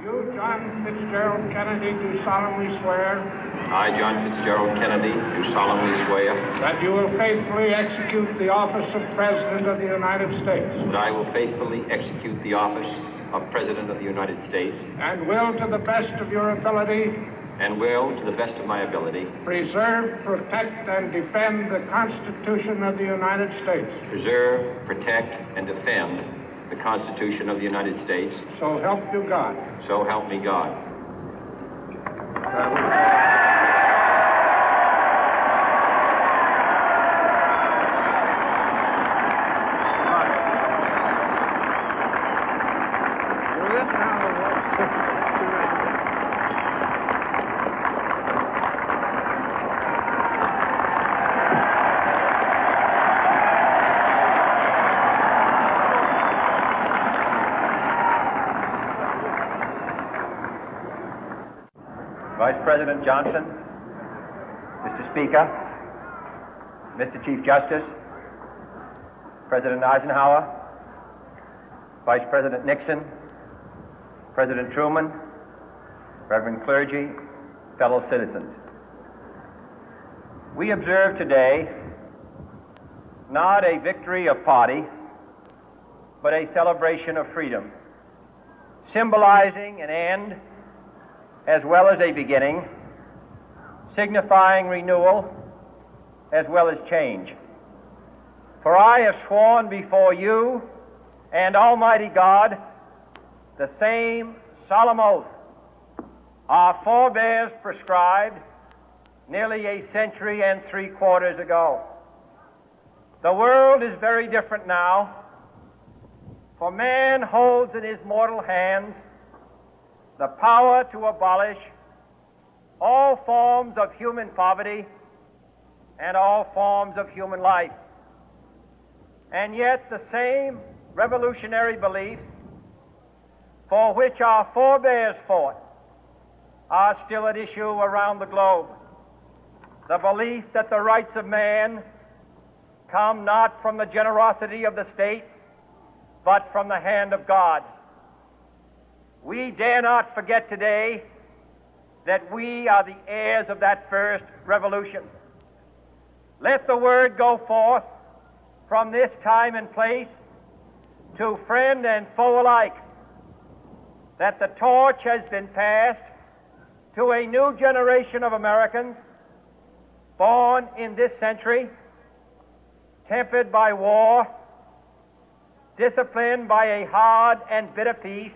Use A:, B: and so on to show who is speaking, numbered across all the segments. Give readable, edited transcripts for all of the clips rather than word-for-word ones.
A: You, John Fitzgerald Kennedy, do solemnly swear.
B: I, John Fitzgerald Kennedy, do solemnly swear.
A: That you will faithfully execute the office of President of the United States.
B: That I will faithfully execute the office of President of the United States.
A: And will, to the best of your ability.
B: And will, to the best of my ability.
A: Preserve, protect, and defend the Constitution of the United States.
B: Preserve, protect, and defend the Constitution of the United States.
A: So help you God.
B: So help me God.
C: Vice President Johnson, Mr. Speaker, Mr. Chief Justice, President Eisenhower, Vice President Nixon, President Truman, Reverend clergy, fellow citizens. We observe today not a victory of party, but a celebration of freedom, symbolizing an end as well as a beginning, signifying renewal as well as change. For I have sworn before you and Almighty God the same solemn oath our forebears prescribed nearly a century and 3/4 ago. The world is very different now, for man holds in his mortal hands the power to abolish all forms of human poverty and all forms of human life. And yet the same revolutionary beliefs for which our forebears fought are still at issue around the globe. The belief that the rights of man come not from the generosity of the state, but from the hand of God. We dare not forget today that we are the heirs of that first revolution. Let the word go forth from this time and place to friend and foe alike that the torch has been passed to a new generation of Americans born in this century, tempered by war, disciplined by a hard and bitter peace,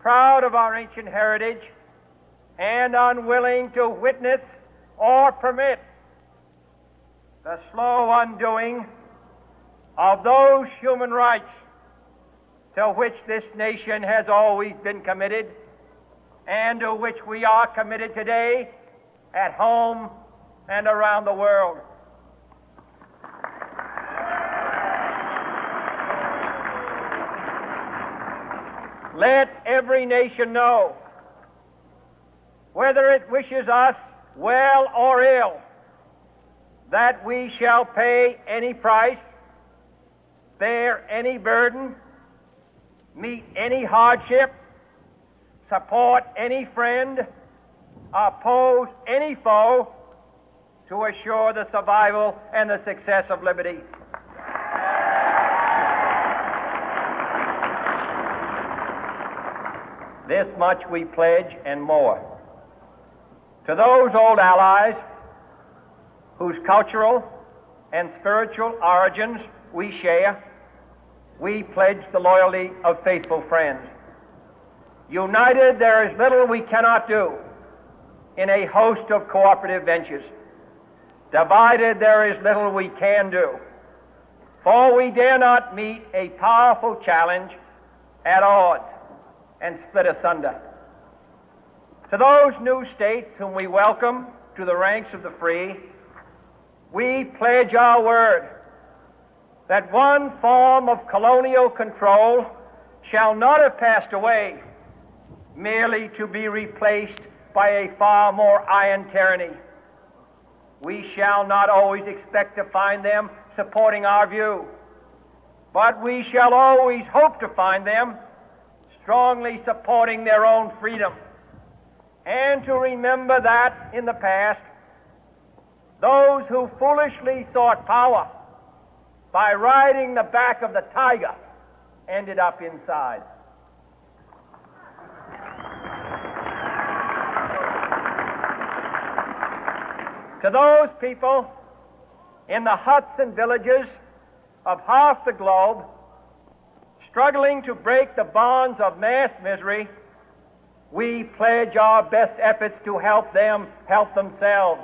C: proud of our ancient heritage, and unwilling to witness or permit the slow undoing of those human rights to which this nation has always been committed and to which we are committed today at home and around the world. Let every nation know, whether it wishes us well or ill, that we shall pay any price, bear any burden, meet any hardship, support any friend, oppose any foe to assure the survival and the success of liberty. This much we pledge and more. To those old allies whose cultural and spiritual origins we share, we pledge the loyalty of faithful friends. United, there is little we cannot do in a host of cooperative ventures. Divided, there is little we can do, for we dare not meet a powerful challenge at odds and split asunder. To those new states whom we welcome to the ranks of the free, we pledge our word that one form of colonial control shall not have passed away, merely to be replaced by a far more iron tyranny. We shall not always expect to find them supporting our view, but we shall always hope to find them strongly supporting their own freedom, and to remember that in the past, those who foolishly sought power by riding the back of the tiger ended up inside. To those people in the huts and villages of half the globe struggling to break the bonds of mass misery, we pledge our best efforts to help them help themselves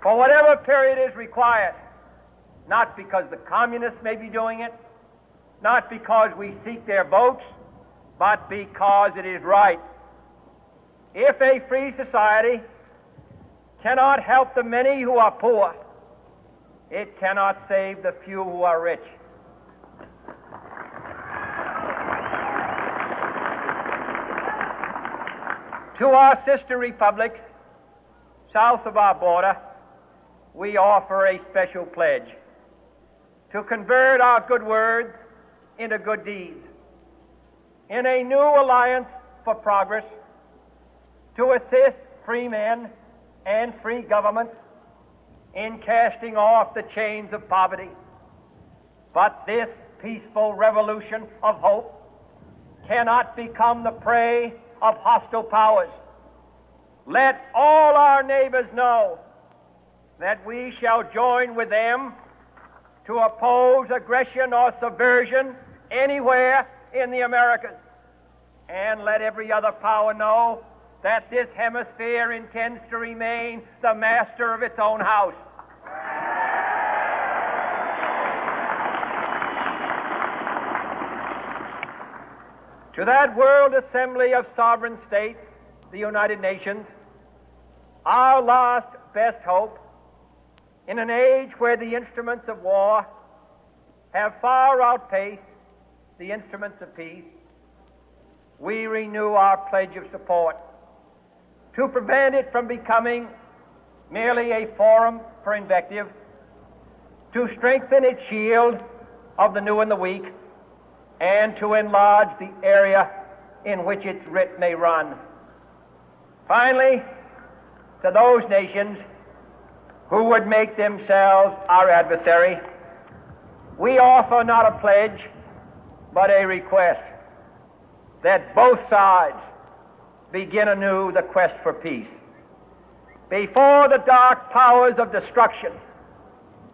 C: for whatever period is required, not because the communists may be doing it, not because we seek their votes, but because it is right. If a free society cannot help the many who are poor, it cannot save the few who are rich. To our sister republics south of our border, we offer a special pledge to convert our good words into good deeds, in a new alliance for progress, to assist free men and free governments in casting off the chains of poverty. But this peaceful revolution of hope cannot become the prey of hostile powers. Let all our neighbors know that we shall join with them to oppose aggression or subversion anywhere in the Americas. And let every other power know that this hemisphere intends to remain the master of its own house. To that World Assembly of Sovereign States, the United Nations, our last best hope, in an age where the instruments of war have far outpaced the instruments of peace, we renew our pledge of support to prevent it from becoming merely a forum for invective, to strengthen its shield of the new and the weak, and to enlarge the area in which its writ may run. Finally, to those nations who would make themselves our adversary, we offer not a pledge, but a request that both sides begin anew the quest for peace. Before the dark powers of destruction,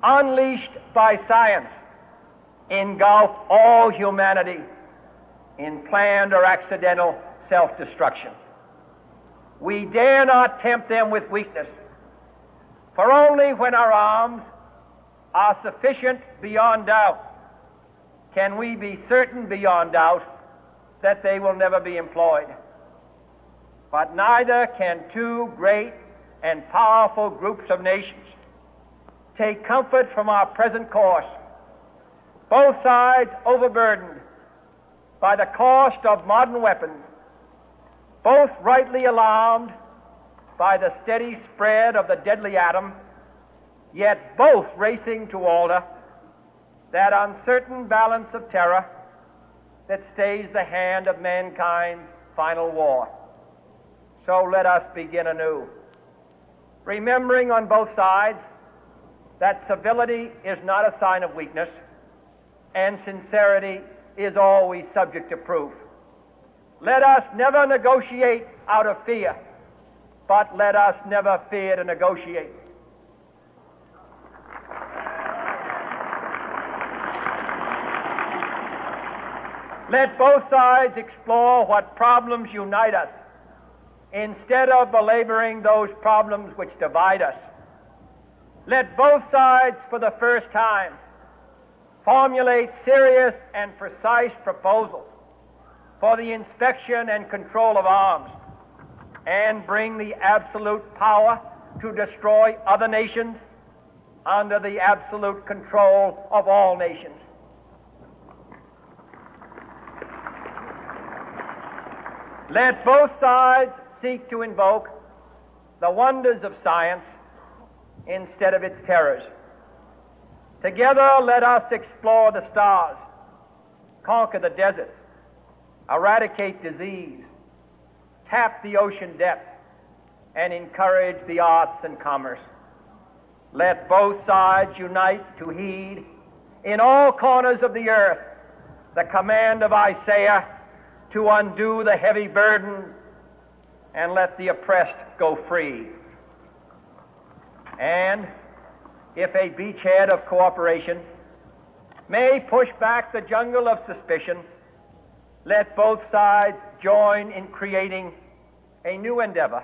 C: unleashed by science, engulf all humanity in planned or accidental self-destruction, we dare not tempt them with weakness, for only when our arms are sufficient beyond doubt can we be certain beyond doubt that they will never be employed. But neither can two great and powerful groups of nations take comfort from our present course, both sides overburdened by the cost of modern weapons, both rightly alarmed by the steady spread of the deadly atom, yet both racing to alter that uncertain balance of terror that stays the hand of mankind's final war. So let us begin anew, remembering on both sides that civility is not a sign of weakness, and sincerity is always subject to proof. Let us never negotiate out of fear, but let us never fear to negotiate. Let both sides explore what problems unite us, instead of belaboring those problems which divide us. Let both sides, for the first time, formulate serious and precise proposals for the inspection and control of arms, and bring the absolute power to destroy other nations under the absolute control of all nations. Let both sides seek to invoke the wonders of science instead of its terrors. Together, let us explore the stars, conquer the deserts, eradicate disease, tap the ocean depth, and encourage the arts and commerce. Let both sides unite to heed in all corners of the earth the command of Isaiah to undo the heavy burden and let the oppressed go free. And if a beachhead of cooperation may push back the jungle of suspicion, let both sides join in creating a new endeavor,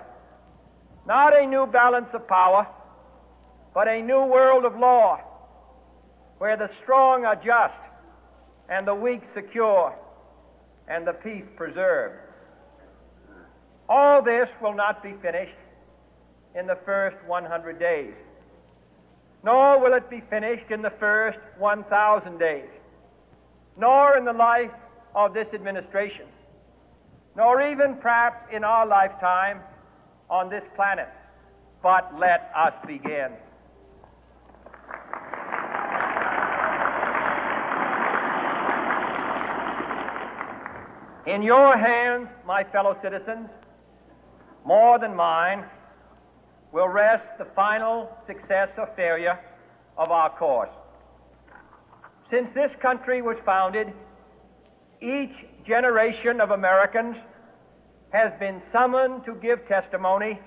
C: not a new balance of power, but a new world of law, where the strong are just and the weak secure and the peace preserved. All this will not be finished in the first 100 days, nor will it be finished in the first 1,000 days, nor in the life of this administration, nor even perhaps in our lifetime on this planet. But let us begin. In your hands, my fellow citizens, more than mine, will rest the final success or failure of our course. Since this country was founded, each generation of Americans has been summoned to give testimony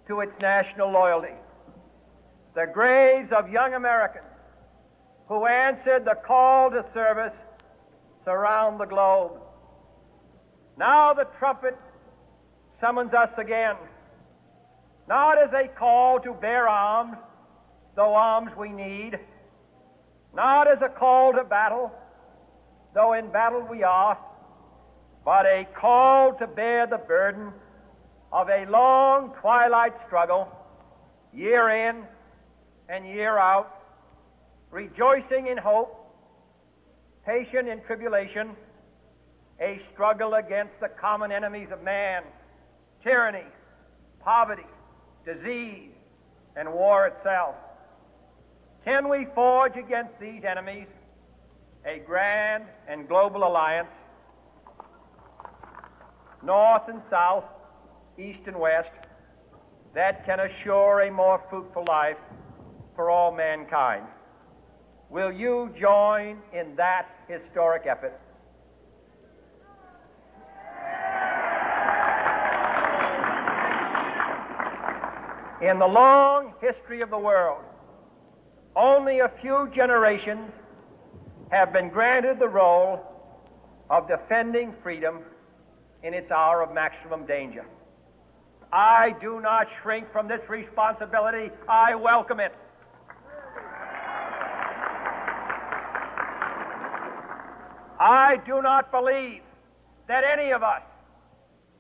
C: to its national loyalty. The graves of young Americans who answered the call to service surround the globe. Now the trumpet summons us again, not as a call to bear arms, though arms we need, not as a call to battle, though in battle we are, but a call to bear the burden of a long twilight struggle, year in and year out, rejoicing in hope, patient in tribulation, a struggle against the common enemies of man, tyranny, poverty, disease, and war itself. Can we forge against these enemies a grand and global alliance, north and south, east and west, that can assure a more fruitful life for all mankind? Will you join in that historic effort? In the long history of the world, only a few generations have been granted the role of defending freedom in its hour of maximum danger. I do not shrink from this responsibility. I welcome it. I do not believe that any of us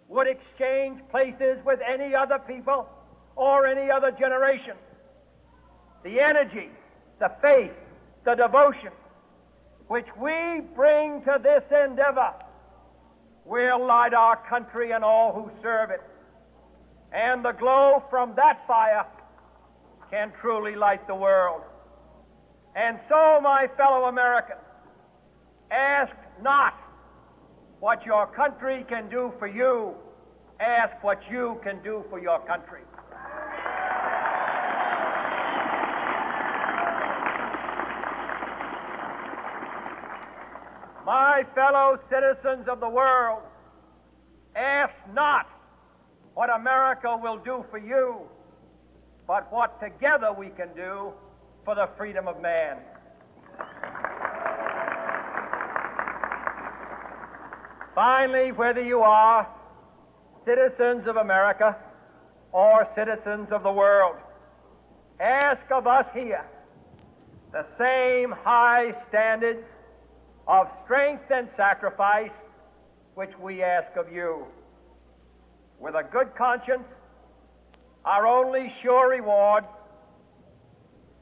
C: would exchange places with any other people or any other generation. The energy, the faith, the devotion which we bring to this endeavor will light our country and all who serve it. And the glow from that fire can truly light the world. And so, my fellow Americans, ask not what your country can do for you, ask what you can do for your country. My fellow citizens of the world, ask not what America will do for you, but what together we can do for the freedom of man. Finally, whether you are citizens of America or citizens of the world, ask of us here the same high standards of strength and sacrifice which we ask of you. With a good conscience, our only sure reward,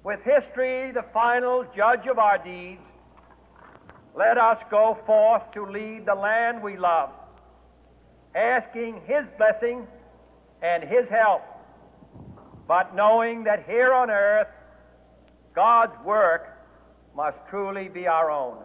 C: with history the final judge of our deeds, let us go forth to lead the land we love, asking His blessing and His help, but knowing that here on earth God's work must truly be our own.